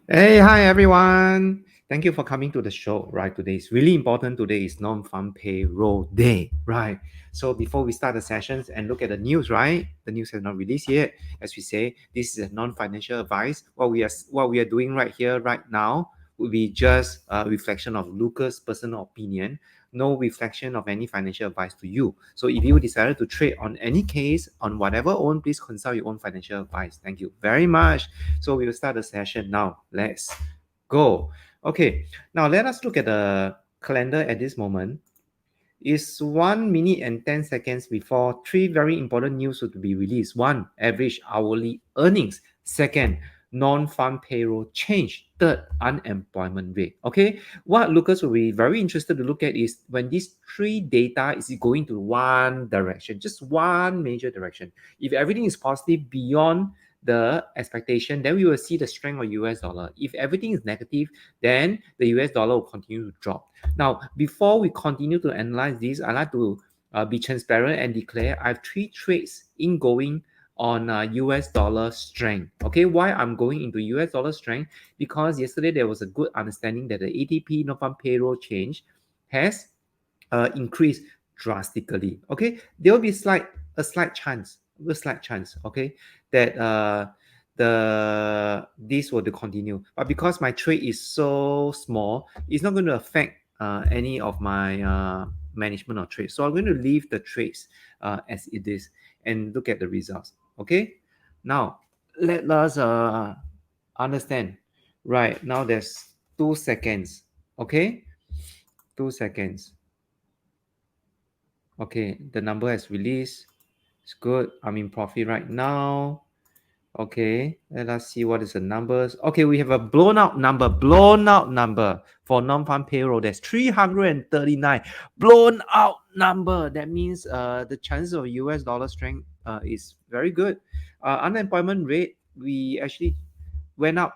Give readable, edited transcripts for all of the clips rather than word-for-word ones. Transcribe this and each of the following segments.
Hey, hi everyone. Thank you for coming to the show, right? Today is really important. Today is non-farm payroll day, right? So before we start the sessions and look at the news, right? The news has not released yet. As we say, this is a non-financial advice. What we are doing right here, right now, will be just a reflection of Lucas' personal opinion. No reflection of any financial advice to you. So if you decided to trade on any case, on whatever own, please consult your own financial advice. Thank you very much. So we will start the session now. Let's go. Okay, now let us look at the calendar at this moment. It's 1 minute and 10 seconds before three very important news to be released. One, average hourly earnings. Second, non-farm payroll change. Third, unemployment rate. Okay, what Lucas will be very interested to look at is when these three data is going to one direction, just one major direction. If everything is positive beyond the expectation, then we will see the strength of US dollar. If everything is negative, then the US dollar will continue to drop. Now, before we continue to analyze this, I like to be transparent and declare I have three trades in going on US dollar strength. Okay, why I'm going into US dollar strength? Because yesterday there was a good understanding that the ATP non-farm payroll change has increased drastically. Okay, there will be a slight chance. Okay, that this will continue, but because my trade is so small, it's not going to affect any of my management or trade. So I'm going to leave the trades as it is and look at the results. Okay, now let us understand. Right now, there's 2 seconds. Okay, 2 seconds. Okay, the number has released. It's good. I'm in profit right now. Okay, let us see what is the numbers. Okay, we have a blown out number for non-farm payroll. That's 339. Blown out number. That means the chances of US dollar strength is very good. Unemployment rate, we actually went up,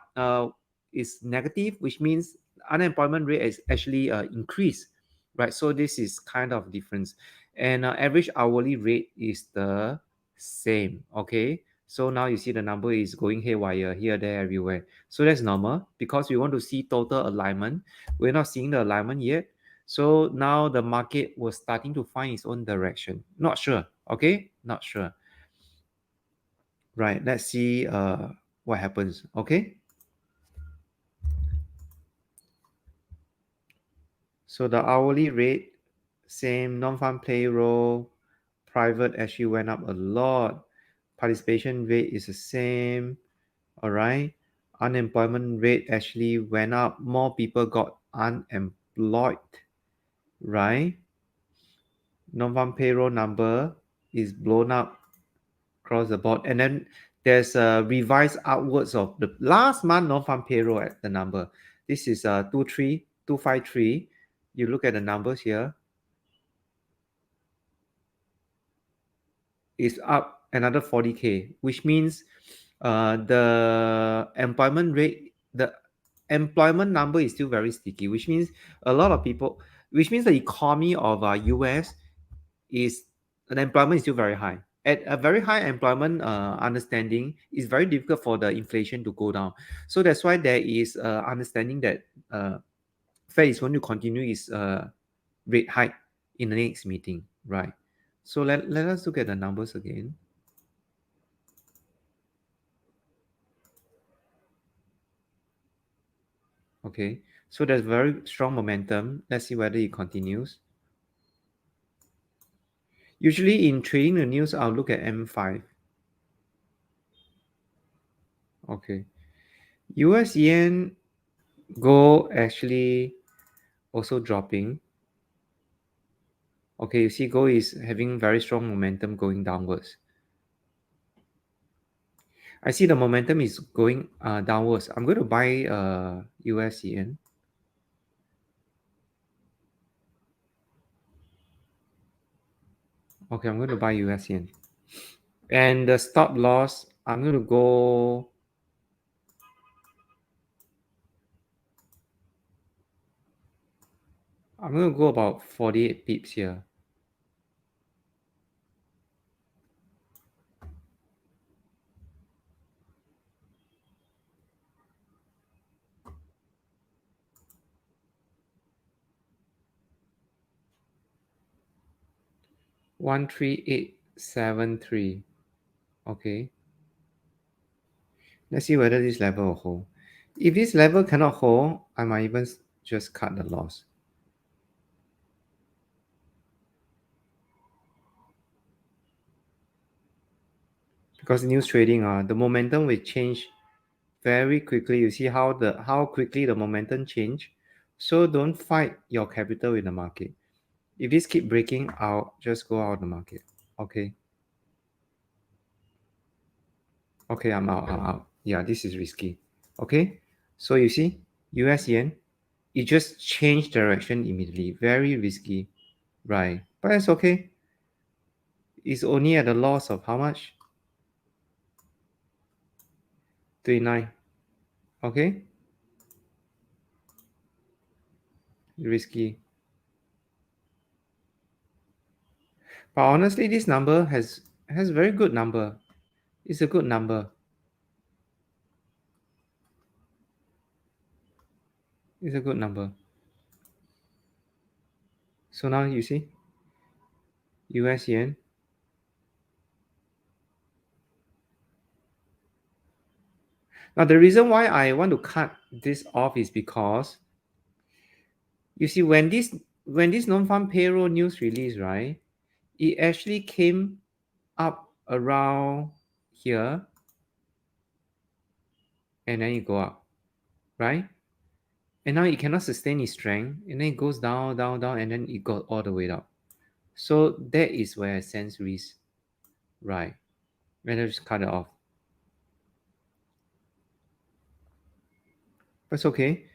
is negative, which means unemployment rate is actually increased, right? So this is kind of difference. And average hourly rate is the same. Okay, so now you see the number is going haywire here, there, everywhere. So that's normal because we want to see total alignment. We're not seeing the alignment yet. So now the market was starting to find its own direction. Not sure. Okay, not sure. Right, let's see what happens. Okay, so the hourly rate, same. Non-farm payroll, private actually went up a lot. Participation rate is the same. All right. Unemployment rate actually went up. More people got unemployed, right? Non-farm payroll number is blown up across the board. And then there's a revised outwards of the last month non-farm payroll at the number. This is 23253. You look at the numbers here, is up another 40K, which means the employment number is still very sticky, which means a lot of people, which means the economy of US is, the employment is still very high. At a very high employment understanding, it's very difficult for the inflation to go down. So that's why there is understanding that Fed is going to continue its rate hike in the next meeting, right? So let us look at the numbers again. Okay, so there's very strong momentum. Let's see whether it continues. Usually in trading the news, I'll look at M5. Okay, US yen, gold actually also dropping. Okay, you see gold is having very strong momentum going downwards. I see the momentum is going downwards. I'm going to buy US yen. Okay, I'm going to buy US yen. And the stop loss, I'm going to go. I'm going to go about 48 pips here. 13873. Okay. Let's see whether this level will hold. If this level cannot hold, I might even just cut the loss. Because news trading, the momentum will change very quickly. You see how quickly the momentum change. So don't fight your capital in the market. If this keep breaking out, just go out of the market. Okay. Okay, I'm out. I'm out. Yeah, this is risky. Okay. So you see, US yen, it just changed direction immediately. Very risky. Right. But it's okay. It's only at a loss of how much? 29. Okay. Risky. But honestly, this number has very good number. It's a good number. It's a good number. So now you see, US yen. Now the reason why I want to cut this off is because you see when this non-farm payroll news release, right? It actually came up around here and then it go up, right? And now it cannot sustain its strength, and then it goes down, down, down, and then it got all the way up. So that is where I sense risk, right? Better just cut it off. But it's okay.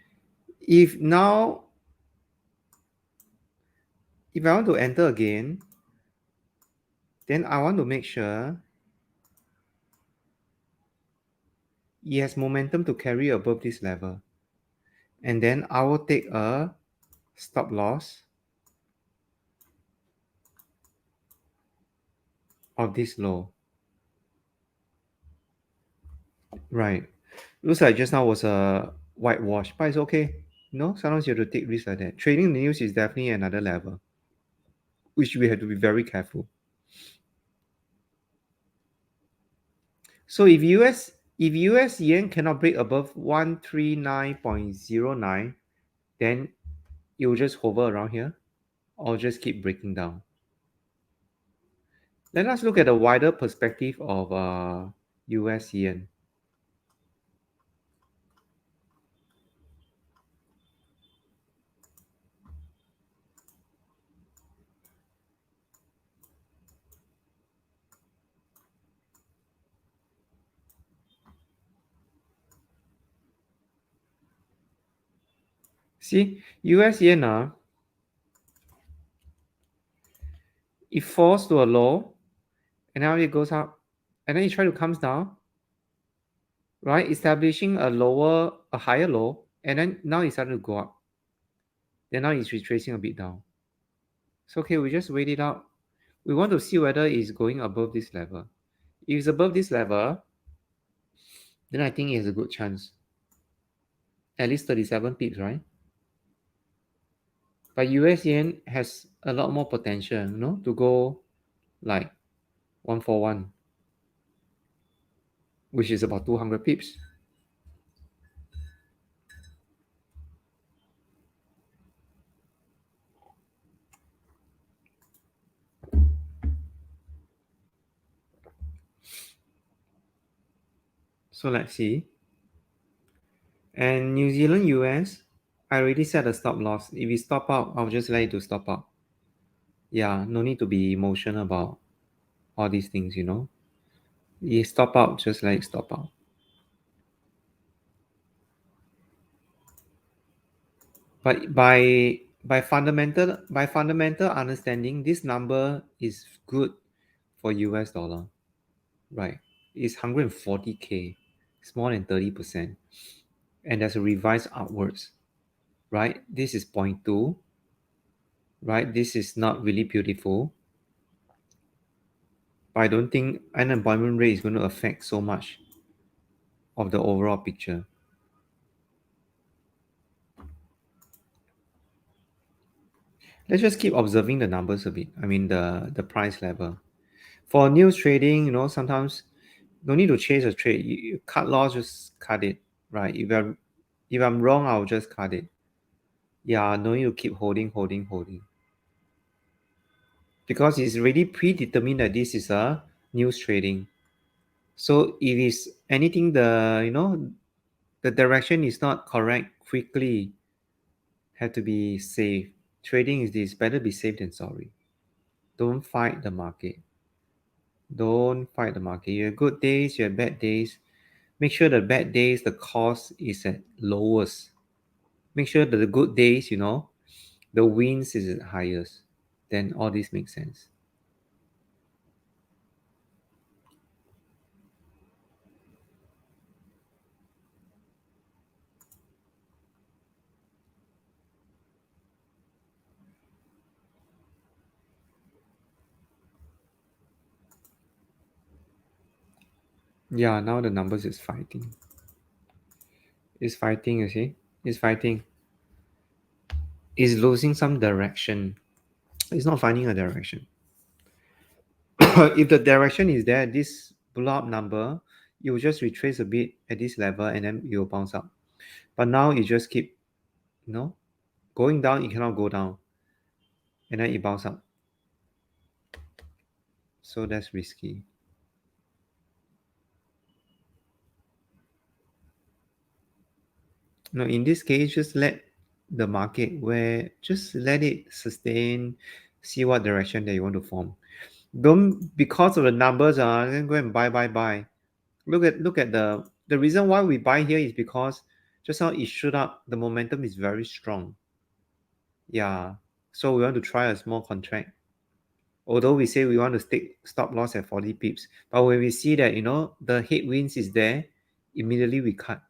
If now, if I want to enter again, then I want to make sure it has momentum to carry above this level. And then I will take a stop loss of this low. Right. Looks like just now was a whitewash, but it's okay. Sometimes you have to take risks like that. Trading the news is definitely another level, which we have to be very careful. So if US yen cannot break above 139.09, then it will just hover around here or just keep breaking down. Let us look at a wider perspective of US yen. See, US yen, it falls to a low, and now it goes up, and then it try to comes down, right? Establishing a higher low, and then now it's starting to go up. Then now it's retracing a bit down. So okay, we just wait it out. We want to see whether it's going above this level. If it's above this level, then I think it has a good chance. At least 37 pips, right? But US yen has a lot more potential, to go like 141, which is about 200 pips. So let's see. And New Zealand US, I already set a stop loss. If we stop out, I'll just let it to stop out. Yeah, no need to be emotional about all these things. You stop out, just let it stop out. But by fundamental understanding, this number is good for US dollar, right? It's 140K. It's more than 30%. And there's a revised upwards, right? This is 0.2, right? This is not really beautiful. But I don't think unemployment rate is going to affect so much of the overall picture. Let's just keep observing the numbers a bit. I mean the price level. For news trading, sometimes no need to chase a trade. You cut loss, just cut it. Right. If I'm wrong, I'll just cut it. Yeah, no need to keep holding. Because it's already predetermined that this is a news trading. So if it's anything the direction is not correct quickly, have to be safe. Trading is this, better be safe than sorry. Don't fight the market. Don't fight the market. You have good days, you have bad days. Make sure the bad days, the cost is at lowest. Make sure that the good days, the wins is at highest. Then all this makes sense. Yeah, now the numbers is fighting. It's fighting, you see? It's fighting. It's losing some direction. It's not finding a direction. If the direction is there, this blow up number, you will just retrace a bit at this level and then you will bounce up. But now you just keep, you know, going down, it cannot go down. And then it bounce up. So that's risky. No, in this case, just let the market just let it sustain, see what direction that you want to form. Don't because of the numbers, then go and buy. Look at the reason why we buy here is because just now it shoot up, the momentum is very strong. Yeah. So we want to try a small contract. Although we say we want to stick stop loss at 40 pips. But when we see that, the headwinds is there, immediately we cut.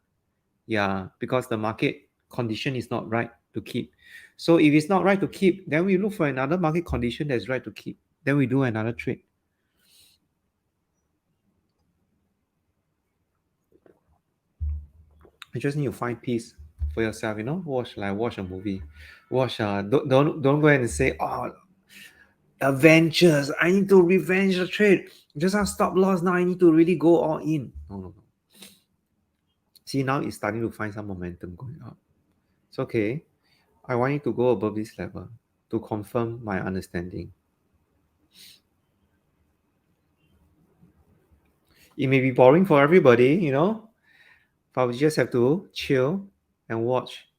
Yeah, because the market condition is not right to keep. So if it's not right to keep, then we look for another market condition that's right to keep. Then we do another trade. You just need to find peace for yourself, watch a movie. Watch don't go and say, oh, adventures. I need to revenge the trade. Just have stop loss. Now I need to really go all in. No. See, now it's starting to find some momentum going up. It's okay. I want you to go above this level to confirm my understanding. It may be boring for everybody, but we just have to chill and watch.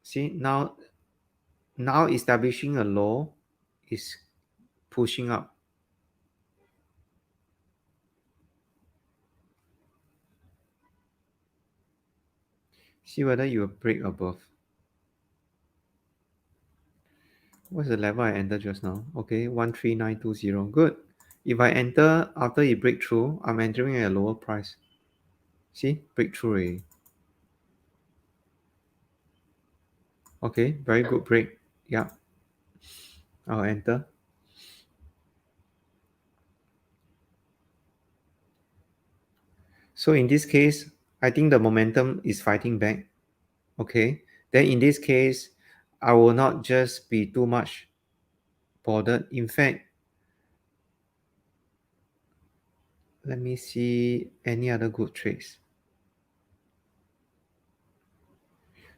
See, now establishing a low is pushing up. See whether you will break above. What's the level I entered just now? Okay, 13920. Good. If I enter after it break through, I'm entering at a lower price. See, breakthrough already. Okay, very good break. Yeah, I'll enter. So in this case, I think the momentum is fighting back. Okay, then in this case, I will not just be too much bothered. In fact, let me see any other good trades.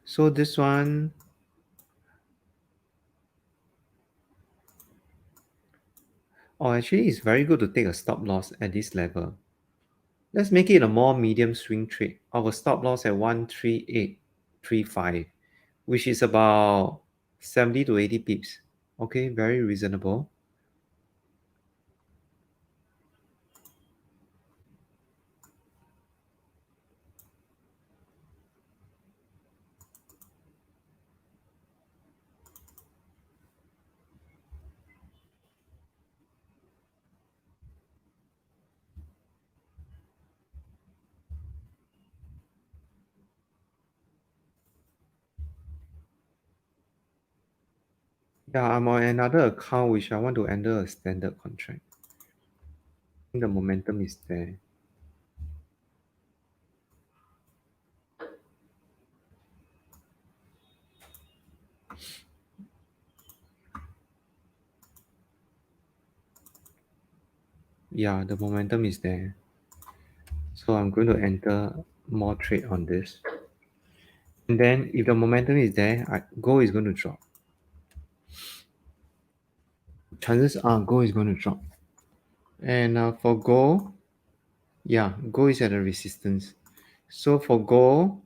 So this one, actually it's very good to take a stop loss at this level. Let's make it a more medium swing trade. Our stop loss at 13835, which is about 70 to 80 pips. Okay, very reasonable. Yeah, I'm on another account which I want to enter a standard contract. I think the momentum is there. Yeah, the momentum is there. So I'm going to enter more trade on this. And then if the momentum is there, gold is going to drop. Chances are gold is going to drop. And for gold, yeah, gold is at a resistance. So for gold,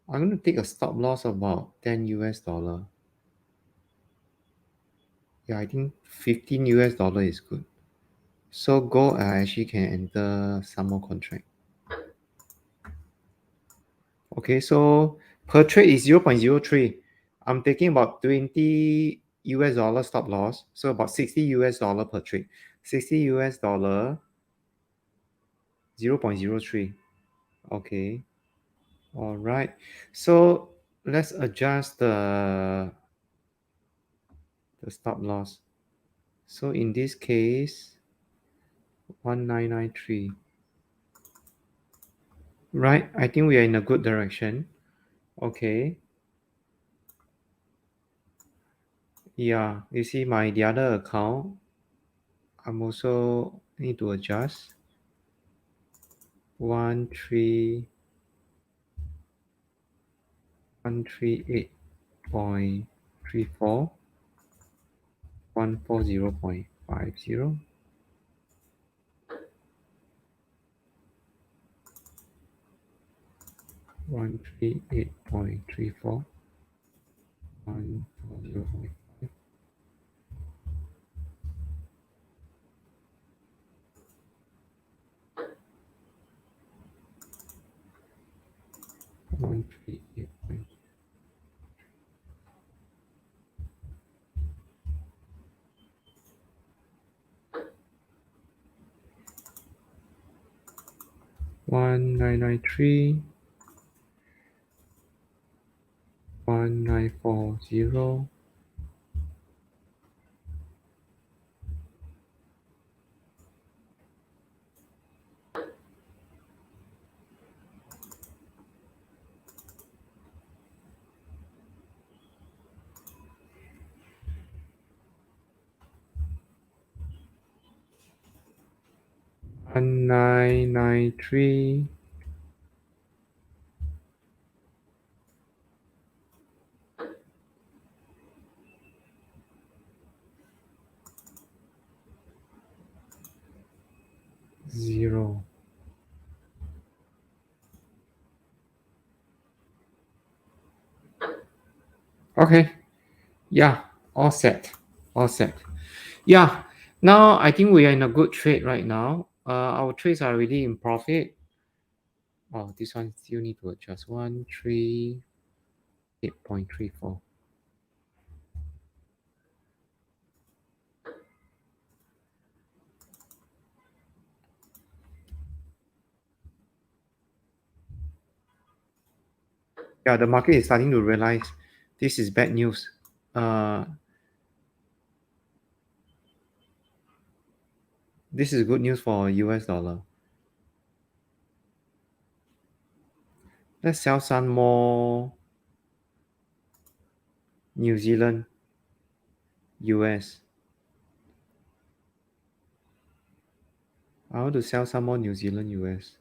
I'm going to take a stop loss of about 10 US dollar. Yeah, I think 15 US dollar is good. So gold, I actually can enter some more contract. Okay, so per trade is 0.03. I'm taking about 20 US dollar stop loss. So about 60 US dollar per trade. 60 US dollar, 0.03. Okay. All right. So let's adjust the stop loss. So in this case, 1993. Right. I think we are in a good direction. Okay. Yeah. You see the other account, I'm also need to adjust. 138.34, 140.50, 138.34, 140.5, 138. 1993, 1940, 1993, 0. Okay. Yeah. All set. All set. Yeah. Now I think we are in a good trade right now. Our trades are already in profit. Oh, this one still need to adjust. 138.34. Yeah, the market is starting to realize this is bad news. This is good news for US dollar. Let's sell some more New Zealand, US. I want to sell some more New Zealand, US.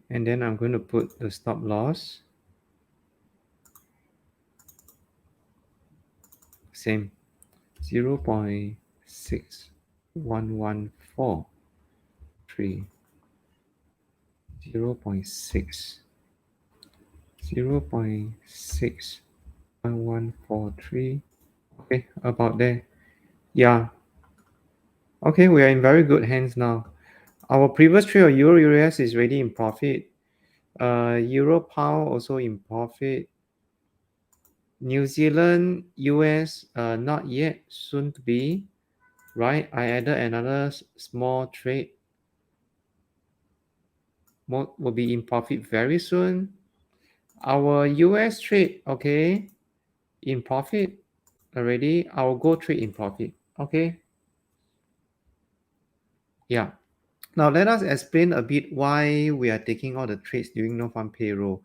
And then I'm going to put the stop loss. Same. 0.6114. 0.6. 0.61143. Okay, about there. Yeah. Okay, we are in very good hands now. Our previous trade of Euro US is already in profit. Euro pound also in profit. New Zealand US not yet, soon to be. Right, I added another small trade. Will be in profit very soon. Our US trade, okay, in profit already. Our gold trade in profit. Okay. Yeah. Now let us explain a bit why we are taking all the trades during non-farm payroll.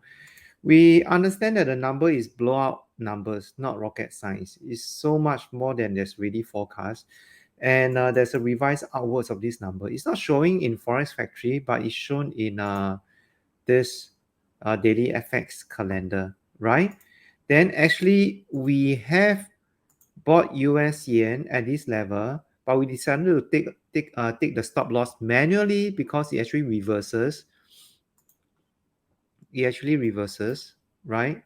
We understand that the number is blowout numbers, not rocket science. It's so much more than there's really forecast. And there's a revised outwards of this number. It's not showing in Forex Factory, but it's shown in this daily FX calendar, right? Then actually we have bought US yen at this level, but we decided to take the stop loss manually because it actually reverses. It actually reverses, right?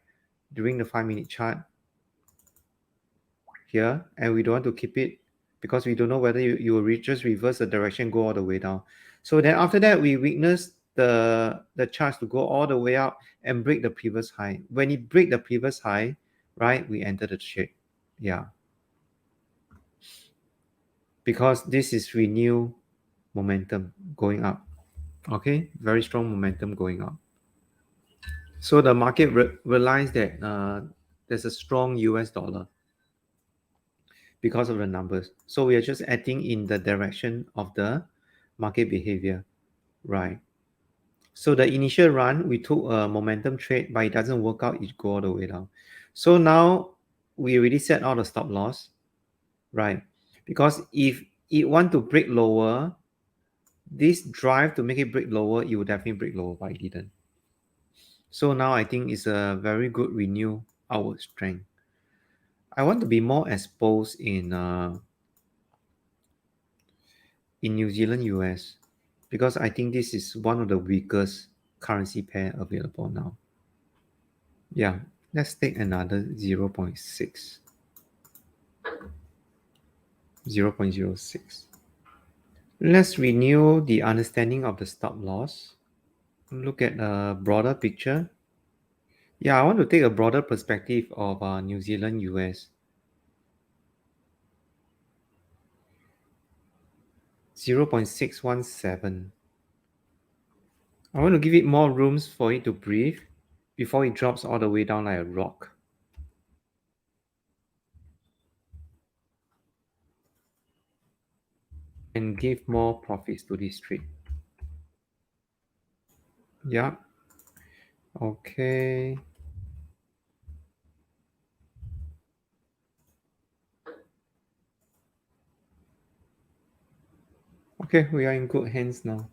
During the 5-minute chart here, and we don't want to keep it because we don't know whether you will just reverse the direction, go all the way down. So then after that, we witnessed the charts to go all the way up and break the previous high. When it break the previous high, right, we enter the trade. Yeah. Because this is renewed momentum going up. Okay, very strong momentum going up. So the market realized that there's a strong US dollar because of the numbers. So we are just acting in the direction of the market behavior, right? So the initial run, we took a momentum trade, but it doesn't work out, it go all the way down. So now we already set out a stop loss, right? Because if it want to break lower, this drive to make it break lower, it will definitely break lower, but it didn't. So now I think it's a very good renew outward strength. I want to be more exposed in New Zealand US because I think this is one of the weakest currency pair available now. Yeah, let's take another 0.6. 0.06. Let's renew the understanding of the stop loss. Look at a broader picture. Yeah, I want to take a broader perspective of New Zealand US. 0.617. I want to give it more rooms for it to breathe before it drops all the way down like a rock. And give more profits to this trade. Yeah. Okay. Okay, we are in good hands now.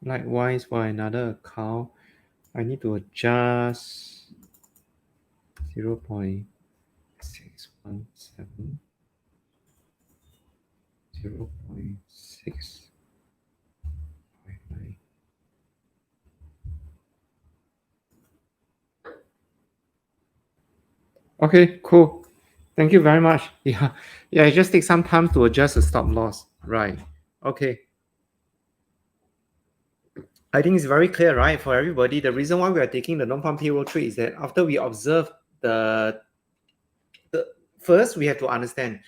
Likewise, for another account, I need to adjust 0.617, 0.659. Okay, cool. Thank you very much. Yeah, it just takes some time to adjust the stop loss. Right. Okay. I think it's very clear, right, for everybody. The reason why we are taking the non-farm payroll trade is that after we observe the first, we have to understand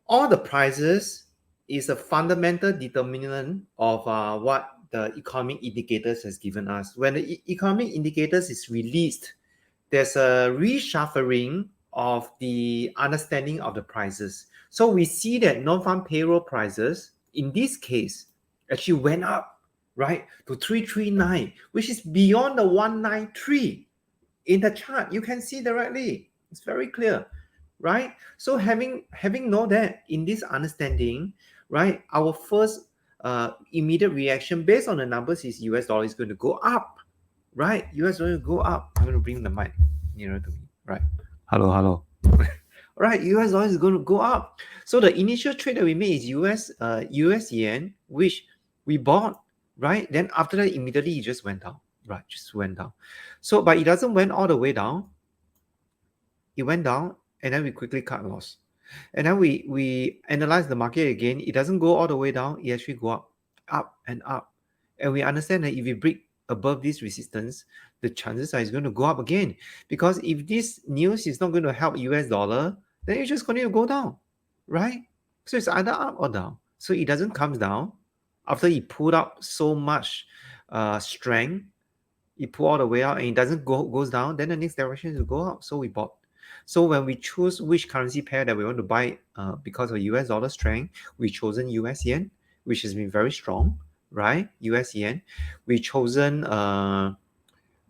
all the prices is a fundamental determinant of what the economic indicators has given us. When the economic indicators is released, there's a reshuffling of the understanding of the prices. So we see that non-farm payroll prices, in this case, actually went up, right, to 339, which is beyond the 193 in the chart. You can see directly. It's very clear, right? So having know that in this understanding, right, our first immediate reaction based on the numbers is US dollar is going to go up, right? US dollar go up. I'm going to bring the mic nearer to me, right? Hello. Right, US dollar is going to go up. So the initial trade that we made is US yen, which we bought, right? Then after that, immediately it just went down, right? Just went down. So, but it doesn't went all the way down. It went down, and then we quickly cut loss. And then we analyze the market again. It doesn't go all the way down. It actually go up and up. And we understand that if we break above this resistance, the chances are it's going to go up again. Because if this news is not going to help US dollar, then it's just going to go down, right? So it's either up or down. So it doesn't come down after it pulled up so much strength. It pull all the way out and it doesn't goes down. Then the next direction is to go up. So we bought. So when we choose which currency pair that we want to buy because of US dollar strength, we chosen US yen, which has been very strong, right? US yen. We chosen a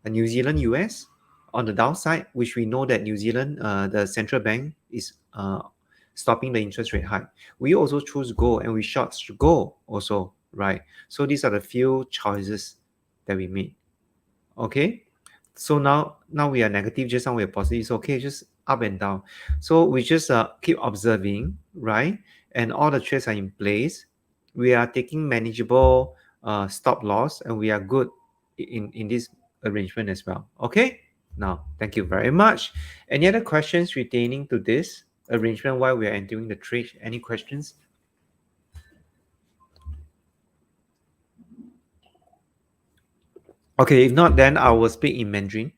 New Zealand US on the downside, which we know that New Zealand, the central bank is stopping the interest rate hike. We also choose gold and we short gold also, right? So these are the few choices that we made. Okay, so now we are negative, just now we are positive. It's okay, just up and down. So we just keep observing, right? And all the trades are in place. We are taking manageable stop loss, and we are good in this arrangement as well. Okay, now thank you very much. Any other questions retaining to this arrangement while we are entering the trade? Any questions? Okay, if not, then I will speak in Mandarin.